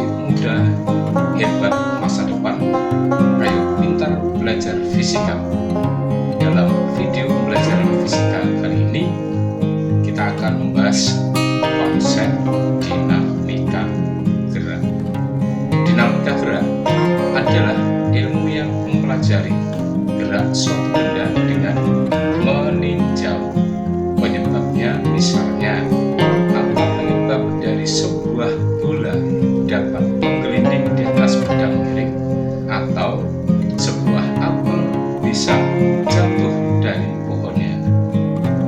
muda hebat masa depan, ayo pintar belajar fisika. Dalam video pembelajaran fisika kali ini, kita akan membahas konsep dinamika gerak. Dinamika gerak adalah ilmu yang mempelajari gerak suatu benda dengan meninjau penyebabnya. Misalnya, apa penyebab dari sebuah bola dapat menggelinding di atas pedang miring, atau sebuah apel bisa jatuh dari pohonnya.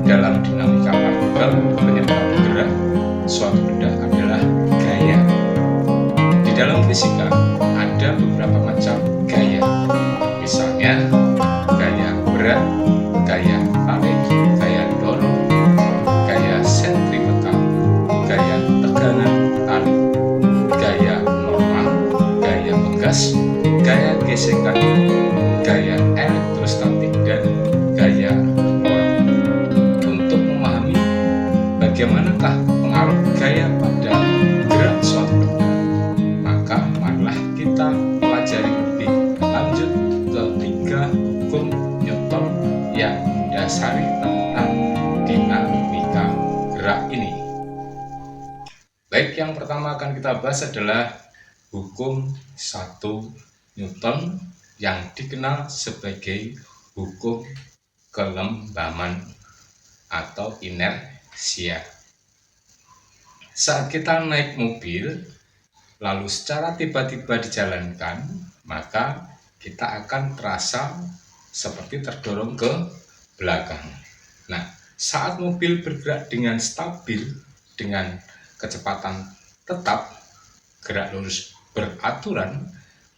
Dalam dinamika partikel, penyebab gerak suatu benda adalah gaya. Di dalam fisika ada beberapa macam gaya, misalnya gaya berat, gaya tarik, gaya dorong, gaya sentripetal, gaya tekanan tarik, gaya normal, gaya pegas, gaya gesekan, gaya elektrostatik, dan gaya orang. Untuk memahami bagaimanakah pengaruh gaya pada gerak suatu benda, maka marilah kita pelajari lebih lanjut ketiga hukum Newton yang mendasari tentang dinamika gerak ini. Baik, yang pertama akan kita bahas adalah hukum 1 Newton yang dikenal sebagai hukum kelembaman atau inersia. Saat kita naik mobil, lalu secara tiba-tiba dijalankan, maka kita akan terasa seperti terdorong ke belakang. Nah, saat mobil bergerak dengan stabil, dengan kecepatan tetap, gerak lurus beraturan,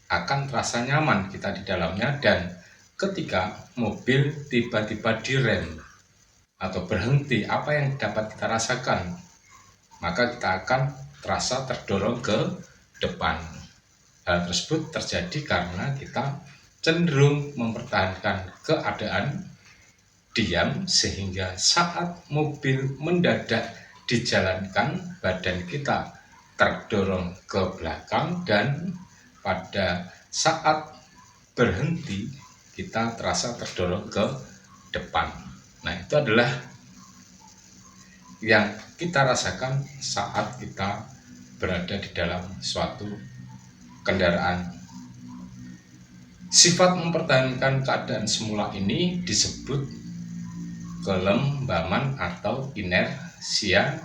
akan terasa nyaman kita di dalamnya. Dan ketika mobil tiba-tiba direm atau berhenti, apa yang dapat kita rasakan? Maka kita akan terasa terdorong ke depan. Hal tersebut terjadi karena kita cenderung mempertahankan keadaan diam, sehingga saat mobil mendadak dijalankan, badan kita terdorong ke belakang, dan pada saat berhenti kita terasa terdorong ke depan. Nah, itu adalah yang kita rasakan saat kita berada di dalam suatu kendaraan. Sifat mempertahankan keadaan semula ini disebut kelembaman atau inersia,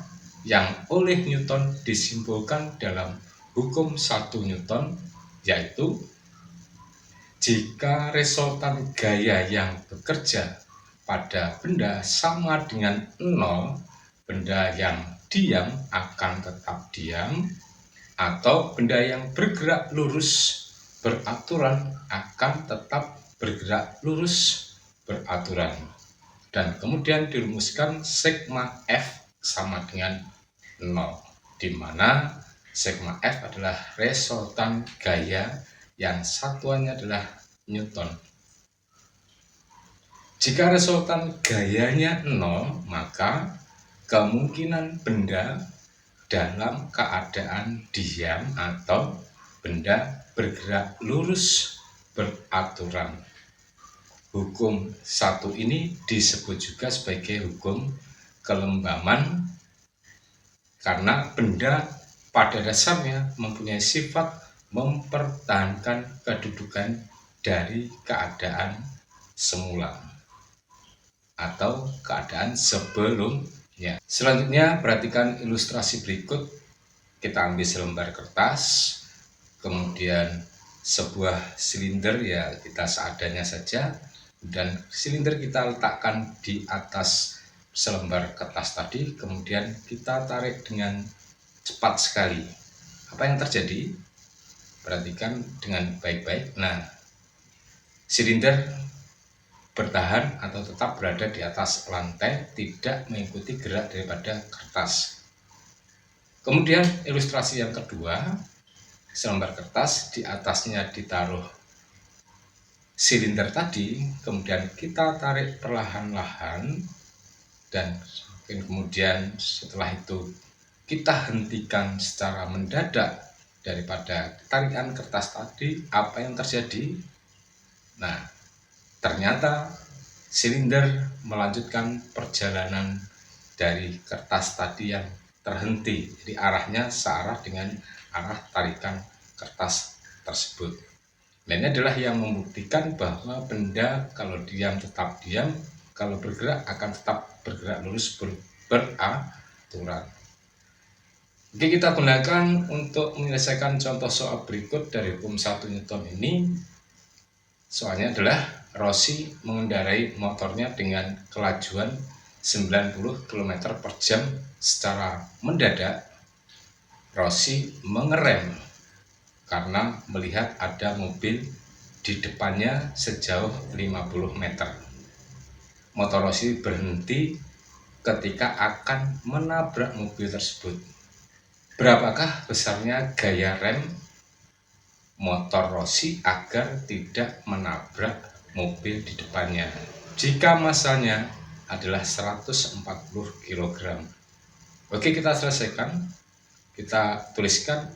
yang oleh Newton disimbolkan dalam hukum 1 Newton, yaitu jika resultan gaya yang bekerja pada benda sama dengan 0, benda yang diam akan tetap diam, atau benda yang bergerak lurus beraturan akan tetap bergerak lurus beraturan. Dan kemudian dirumuskan sigma F sama dengan 0, di mana sigma F adalah resultan gaya yang satuannya adalah Newton. Jika resultan gayanya 0, maka kemungkinan benda dalam keadaan diam atau benda bergerak lurus beraturan. Hukum 1 ini disebut juga sebagai hukum kelembaman, karena benda pada dasarnya mempunyai sifat mempertahankan kedudukan dari keadaan semula atau keadaan sebelumnya. Selanjutnya, perhatikan ilustrasi berikut. Kita ambil selembar kertas, kemudian sebuah silinder, ya kita seadanya saja, dan silinder kita letakkan di atas selembar kertas tadi, kemudian kita tarik dengan cepat sekali. Apa yang terjadi? Perhatikan dengan baik-baik. Nah, silinder bertahan atau tetap berada di atas lantai, tidak mengikuti gerak daripada kertas. Kemudian ilustrasi yang kedua, selembar kertas, di atasnya ditaruh silinder tadi, kemudian kita tarik perlahan-lahan, dan kemudian setelah itu kita hentikan secara mendadak daripada tarikan kertas tadi, apa yang terjadi? Nah, ternyata silinder melanjutkan perjalanan dari kertas tadi yang terhenti. Jadi arahnya searah dengan arah tarikan kertas tersebut. Nah, ini adalah yang membuktikan bahwa benda kalau diam tetap diam, kalau bergerak akan tetap bergerak lurus beraturan. Oke, kita gunakan untuk menyelesaikan contoh soal berikut dari hukum 1 Newton ini. Soalnya adalah Rossi mengendarai motornya dengan kelajuan 90 km per jam. Secara mendadak Rossi mengerem karena melihat ada mobil di depannya sejauh 50 meter. Motor Rossi berhenti ketika akan menabrak mobil tersebut. Berapakah besarnya gaya rem motor Rossi agar tidak menabrak mobil di depannya? Jika massanya adalah 140 kg. Oke, kita selesaikan. Kita tuliskan,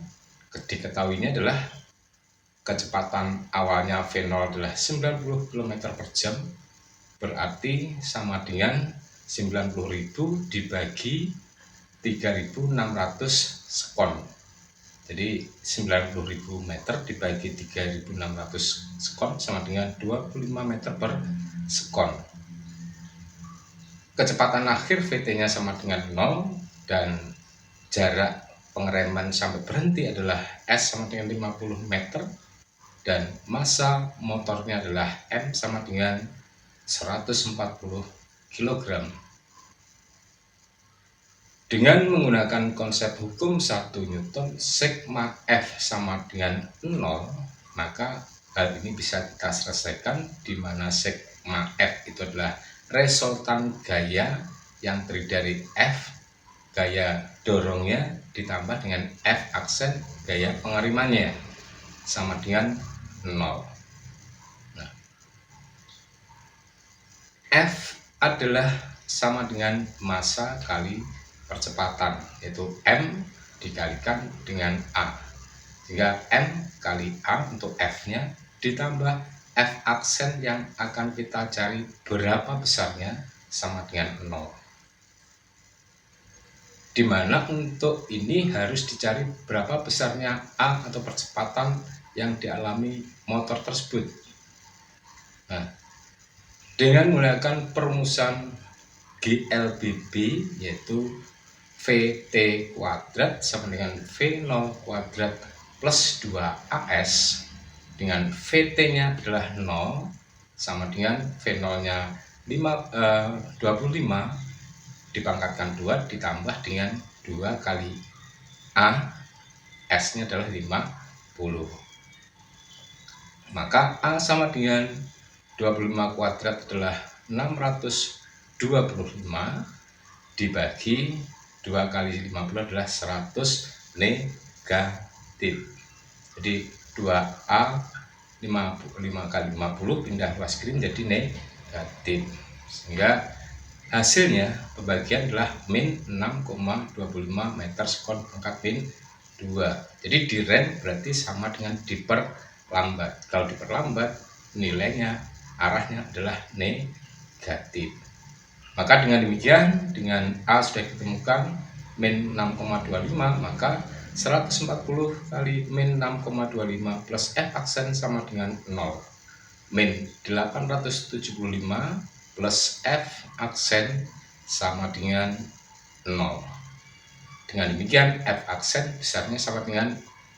diketahuinya adalah kecepatan awalnya V0 adalah 90 km per jam, berarti sama dengan 90.000 dibagi 3.600 sekon. Jadi 90.000 meter dibagi 3.600 sekon sama dengan 25 meter per sekon. Kecepatan akhir Vt-nya sama dengan 0 dan jarak pengereman sampai berhenti adalah S sama dengan 50 meter dan massa motornya adalah M sama dengan 140 kg. Dengan menggunakan konsep hukum 1 Newton, sigma F sama dengan 0, maka hal ini bisa kita selesaikan di mana sigma F itu adalah resultan gaya yang terdiri dari F, gaya dorongnya, ditambah dengan F aksen, gaya pengerimannya, sama dengan 0. Nah, F adalah sama dengan massa kali percepatan, yaitu M dikalikan dengan A, sehingga M kali A untuk F-nya ditambah F aksen yang akan kita cari berapa besarnya sama dengan 0, dimana untuk ini harus dicari berapa besarnya A atau percepatan yang dialami motor tersebut. Nah, dengan menggunakan perumusan GLBB, yaitu Vt kuadrat sama dengan V0 kuadrat plus 2AS, dengan Vt-nya adalah 0 sama dengan V0-nya 25 dipangkatkan 2 ditambah dengan 2 kali A, S-nya adalah 50. Maka A sama dengan 25 kuadrat adalah 625 dibagi 2 kali 50 adalah 100 negatif. Jadi 2A 55 kali 50 pindah ruas green jadi negatif, sehingga hasilnya pembagian adalah min 6,25 meter sekon pangkat min 2. Jadi direm berarti sama dengan diperlambat. Kalau diperlambat nilainya arahnya adalah negatif. Maka dengan demikian, dengan A sudah ditemukan min 6,25, maka 140 kali min 6,25 plus F aksen sama dengan 0. Min 875 plus F aksen sama dengan 0. Dengan demikian F aksen besarnya sama dengan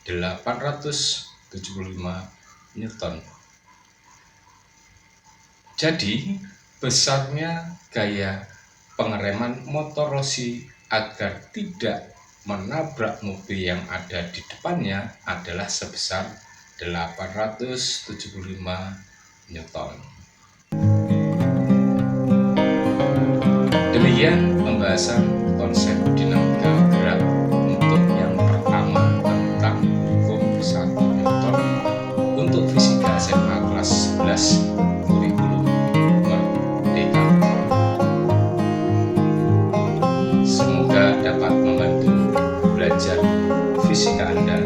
875 Newton. Jadi besarnya gaya pengereman motor Rossi agar tidak menabrak mobil yang ada di depannya adalah sebesar 875 Newton. Demikian pembahasan konsep dinamika gerak untuk yang pertama tentang hukum 1 Newton untuk fisika SMA kelas 11 kurikulum Merdeka. Semoga dapat membantu belajar fisika Anda